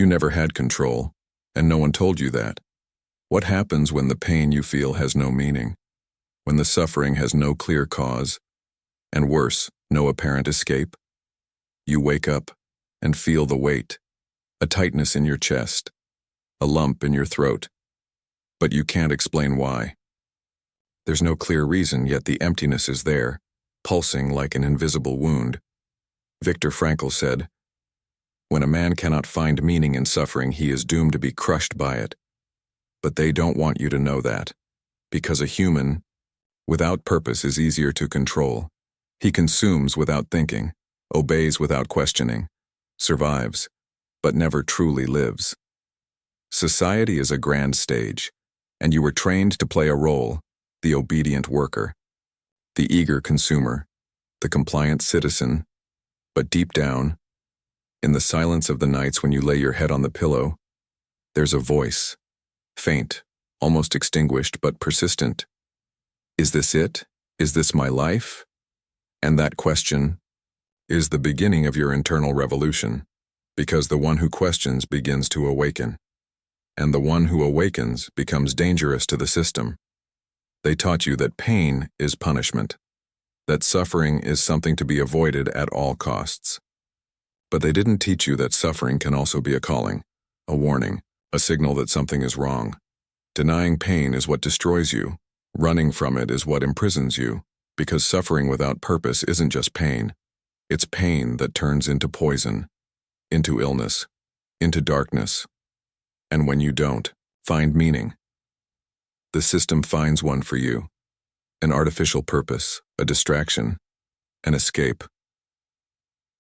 You never had control, and no one told you that. What happens when the pain you feel has no meaning? When the suffering has no clear cause, and worse, no apparent escape? You wake up and feel the weight, a tightness in your chest, a lump in your throat, but you can't explain why. There's no clear reason, yet the emptiness is there, pulsing like an invisible wound. Viktor Frankl said, "When a man cannot find meaning in suffering, he is doomed to be crushed by it." But they don't want you to know that, because a human, without purpose, is easier to control. He consumes without thinking, obeys without questioning, survives, but never truly lives. Society is a grand stage, and you were trained to play a role, the obedient worker, the eager consumer, the compliant citizen. But deep down, in the silence of the nights when you lay your head on the pillow, there's a voice, faint, almost extinguished, but persistent. Is this it? Is this my life? And that question is the beginning of your internal revolution, because the one who questions begins to awaken, and the one who awakens becomes dangerous to the system. They taught you that pain is punishment, that suffering is something to be avoided at all costs. But they didn't teach you that suffering can also be a calling, a warning, a signal that something is wrong. Denying pain is what destroys you. Running from it is what imprisons you, because suffering without purpose isn't just pain. It's pain that turns into poison, into illness, into darkness. And when you don't find meaning, the system finds one for you, an artificial purpose, a distraction, an escape.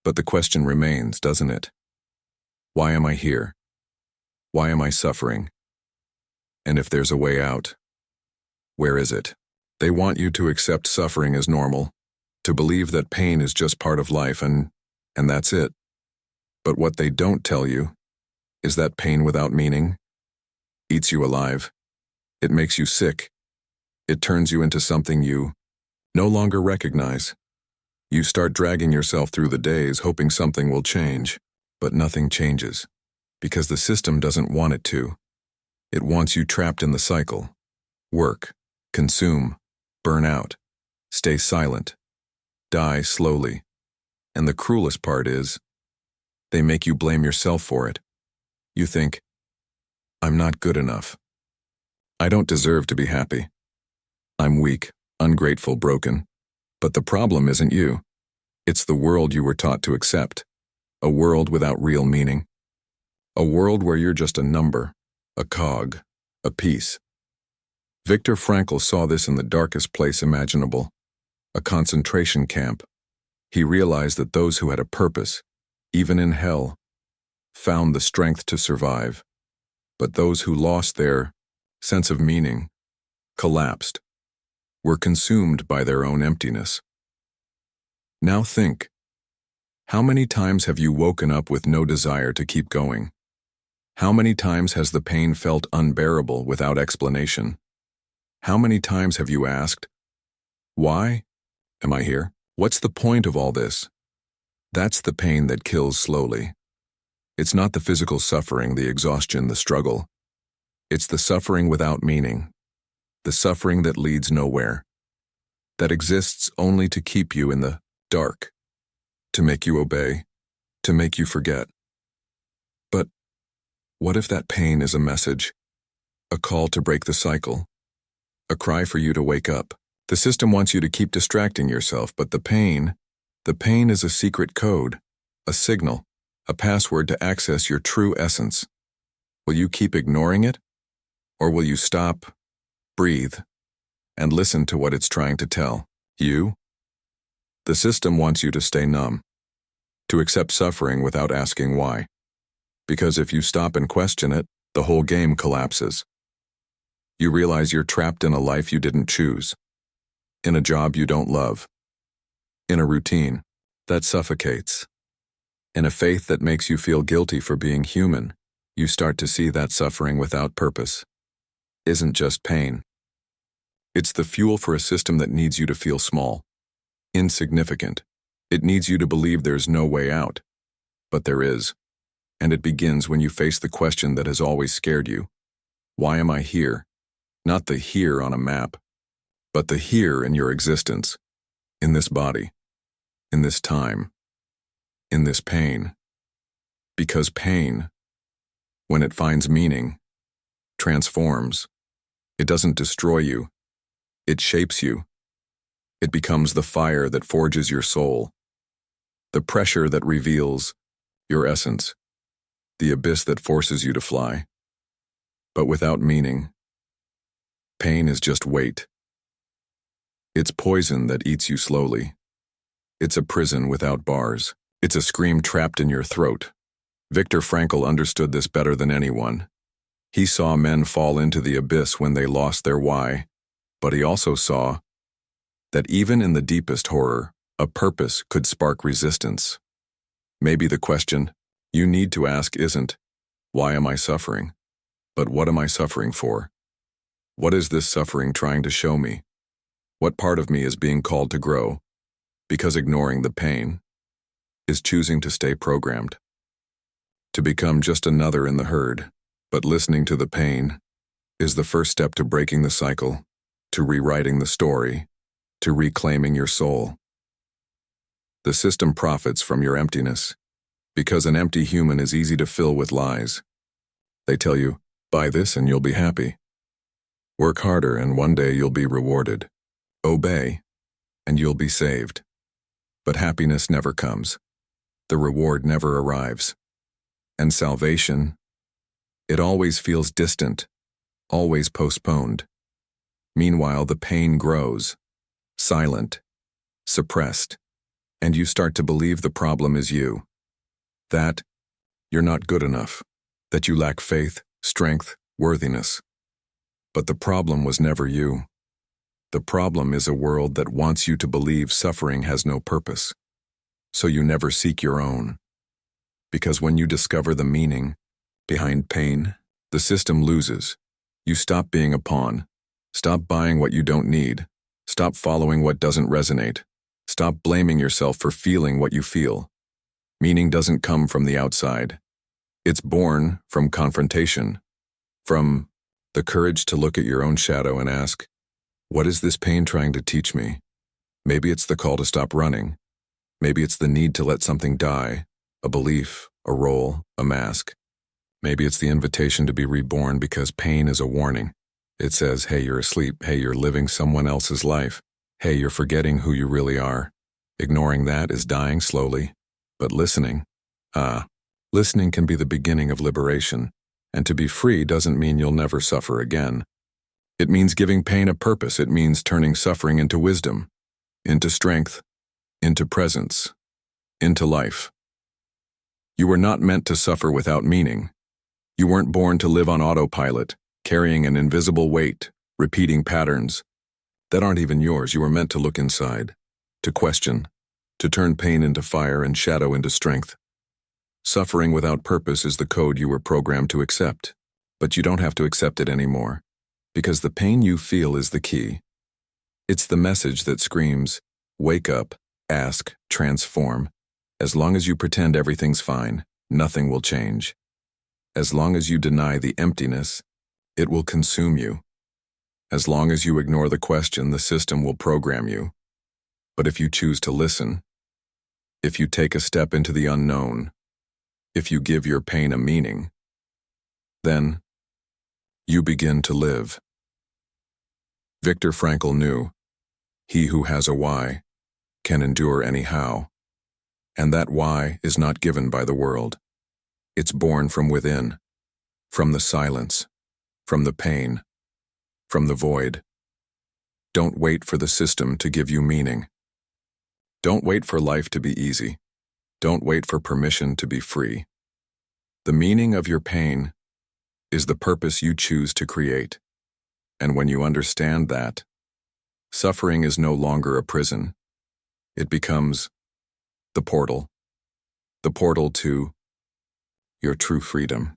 But the question remains, doesn't it? Why am I here? Why am I suffering? And if there's a way out, where is it? They want you to accept suffering as normal, to believe that pain is just part of life and that's it. But what they don't tell you is that pain without meaning eats you alive. It makes you sick. It turns you into something you no longer recognize. You start dragging yourself through the days, hoping something will change, but nothing changes, because the system doesn't want it to. It wants you trapped in the cycle. Work, consume, burn out, stay silent, die slowly. And the cruelest part is, they make you blame yourself for it. You think, I'm not good enough. I don't deserve to be happy. I'm weak, ungrateful, broken. But the problem isn't you. It's the world you were taught to accept. A world without real meaning. A world where you're just a number, a cog, a piece. Viktor Frankl saw this in the darkest place imaginable, a concentration camp. He realized that those who had a purpose, even in hell, found the strength to survive. But those who lost their sense of meaning, collapsed, were consumed by their own emptiness. Now think, how many times have you woken up with no desire to keep going? How many times has the pain felt unbearable without explanation? How many times have you asked, why am I here? What's the point of all this? That's the pain that kills slowly. It's not the physical suffering, the exhaustion, the struggle. It's the suffering without meaning, the suffering that leads nowhere, that exists only to keep you in the dark, to make you obey, to make you forget. But what if that pain is a message, a call to break the cycle, a cry for you to wake up? The system wants you to keep distracting yourself, but the pain is a secret code, a signal, a password to access your true essence. Will you keep ignoring it? Or will you stop, breathe, and listen to what it's trying to tell you? The system wants you to stay numb, to accept suffering without asking why. Because if you stop and question it, the whole game collapses. You realize you're trapped in a life you didn't choose, in a job you don't love, in a routine that suffocates, in a faith that makes you feel guilty for being human. You start to see that suffering without purpose isn't just pain. It's the fuel for a system that needs you to feel small, insignificant. It needs you to believe there's no way out. But there is. And it begins when you face the question that has always scared you. Why am I here? Not the here on a map, but the here in your existence, in this body, in this time, in this pain. Because pain, when it finds meaning, transforms. It doesn't destroy you. It shapes you. It becomes the fire that forges your soul, the pressure that reveals your essence, the abyss that forces you to fly. But without meaning, pain is just weight. It's poison that eats you slowly. It's a prison without bars. It's a scream trapped in your throat. Viktor Frankl understood this better than anyone. He saw men fall into the abyss when they lost their why, but he also saw that even in the deepest horror, a purpose could spark resistance. Maybe the question you need to ask isn't, why am I suffering? But what am I suffering for? What is this suffering trying to show me? What part of me is being called to grow? Because ignoring the pain is choosing to stay programmed. To become just another in the herd, but listening to the pain is the first step to breaking the cycle, to rewriting the story, to reclaiming your soul. The system profits from your emptiness, because an empty human is easy to fill with lies. They tell you, buy this and you'll be happy. Work harder and one day you'll be rewarded. Obey, and you'll be saved. But happiness never comes. The reward never arrives. And salvation, it always feels distant, always postponed. Meanwhile, the pain grows, silent, suppressed, and you start to believe the problem is you. That you're not good enough, that you lack faith, strength, worthiness. But the problem was never you. The problem is a world that wants you to believe suffering has no purpose, so you never seek your own. Because when you discover the meaning behind pain, the system loses. You stop being a pawn. Stop buying what you don't need. Stop following what doesn't resonate. Stop blaming yourself for feeling what you feel. Meaning doesn't come from the outside. It's born from confrontation, from the courage to look at your own shadow and ask, what is this pain trying to teach me? Maybe it's the call to stop running. Maybe it's the need to let something die, a belief, a role, a mask. Maybe it's the invitation to be reborn because pain is a warning. It says, hey, you're asleep. Hey, you're living someone else's life. Hey, you're forgetting who you really are. Ignoring that is dying slowly. But listening, listening can be the beginning of liberation. And to be free doesn't mean you'll never suffer again. It means giving pain a purpose. It means turning suffering into wisdom, into strength, into presence, into life. You were not meant to suffer without meaning. You weren't born to live on autopilot, carrying an invisible weight, repeating patterns that aren't even yours. You were meant to look inside, to question, to turn pain into fire and shadow into strength. Suffering without purpose is the code you were programmed to accept, but you don't have to accept it anymore, because the pain you feel is the key. It's the message that screams, wake up, ask, transform. As long as you pretend everything's fine, nothing will change. As long as you deny the emptiness, it will consume you. As long as you ignore the question, the system will program you. But if you choose to listen, if you take a step into the unknown, if you give your pain a meaning, then you begin to live. Viktor Frankl knew, he who has a why can endure any how. And that why is not given by the world. It's born from within, from the silence, from the pain, from the void. Don't wait for the system to give you meaning. Don't wait for life to be easy. Don't wait for permission to be free. The meaning of your pain is the purpose you choose to create. And when you understand that, suffering is no longer a prison. It becomes the portal to your true freedom.